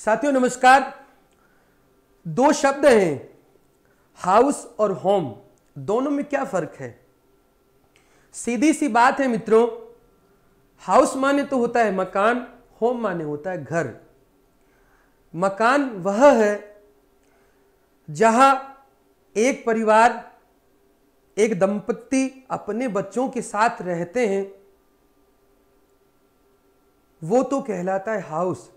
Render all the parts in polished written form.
साथियों नमस्कार। दो शब्द हैं, हाउस और होम। दोनों में क्या फर्क है? सीधी सी बात है मित्रों, हाउस माने तो होता है मकान, होम माने होता है घर। मकान वह है जहां एक परिवार, एक दंपत्ति अपने बच्चों के साथ रहते हैं, वो तो कहलाता है हाउस।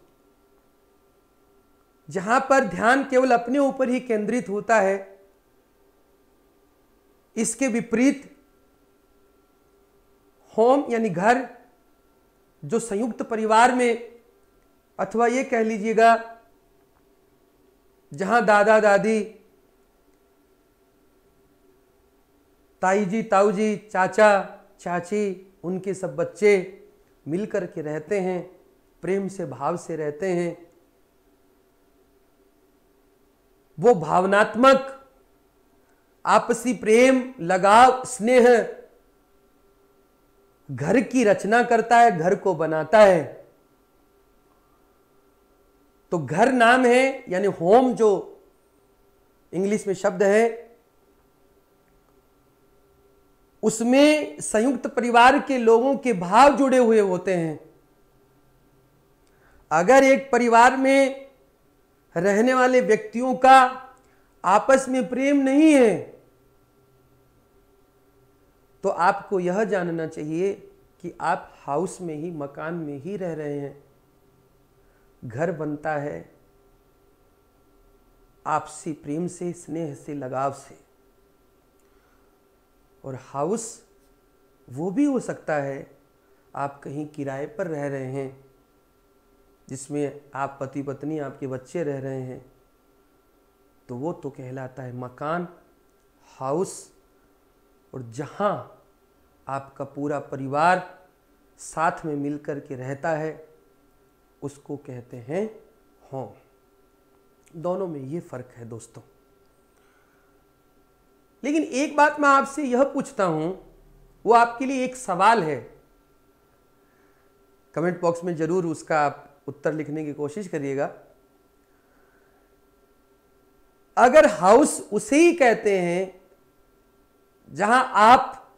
जहां पर ध्यान केवल अपने ऊपर ही केंद्रित होता है। इसके विपरीत होम यानी घर, जो संयुक्त परिवार में, अथवा ये कह लीजिएगा जहां दादा दादी, ताई जी, ताऊ जी, चाचा चाची, उनके सब बच्चे मिलकर के रहते हैं, प्रेम से भाव से रहते हैं। वो भावनात्मक आपसी प्रेम, लगाव, स्नेह घर की रचना करता है, घर को बनाता है। तो घर नाम है, यानी होम जो इंग्लिश में शब्द है, उसमें संयुक्त परिवार के लोगों के भाव जुड़े हुए होते हैं। अगर एक परिवार में रहने वाले व्यक्तियों का आपस में प्रेम नहीं है, तो आपको यह जानना चाहिए कि आप हाउस में ही, मकान में ही रह रहे हैं। घर बनता है आपसी प्रेम से, स्नेह से, लगाव से। और हाउस वो भी हो सकता है आप कहीं किराए पर रह रहे हैं, जिसमें आप पति पत्नी, आपके बच्चे रह रहे हैं, तो वो तो कहलाता है मकान, हाउस। और जहां आपका पूरा परिवार साथ में मिलकर के रहता है, उसको कहते हैं होम। दोनों में ये फर्क है दोस्तों। लेकिन एक बात मैं आपसे यह पूछता हूं, वो आपके लिए एक सवाल है। कमेंट बॉक्स में जरूर उसका आप उत्तर लिखने की कोशिश करिएगा। अगर हाउस उसे ही कहते हैं जहां आप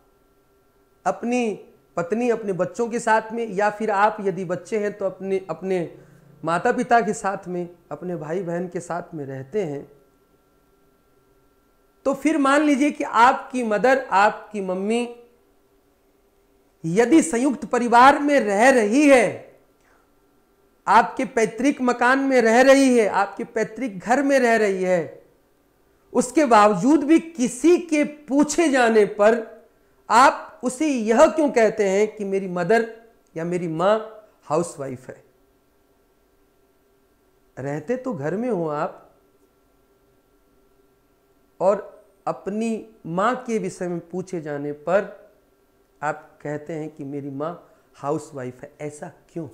अपनी पत्नी, अपने बच्चों के साथ में, या फिर आप यदि बच्चे हैं तो अपने माता पिता के साथ में, अपने भाई बहन के साथ में रहते हैं, तो फिर मान लीजिए कि आपकी मदर, आपकी मम्मी यदि संयुक्त परिवार में रह रही है, आपके पैतृक मकान में रह रही है, आपके पैतृक घर में रह रही है, उसके बावजूद भी किसी के पूछे जाने पर आप उसे यह क्यों कहते हैं कि मेरी मदर या मेरी मां हाउसवाइफ है? रहते तो घर में हो आप, और अपनी मां के विषय में पूछे जाने पर आप कहते हैं कि मेरी मां हाउसवाइफ है। ऐसा क्यों?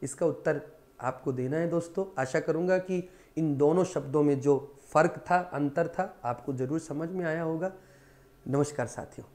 इसका उत्तर आपको देना है दोस्तों। आशा करूंगा कि इन दोनों शब्दों में जो फर्क था, अंतर था, आपको जरूर समझ में आया होगा। नमस्कार साथियों।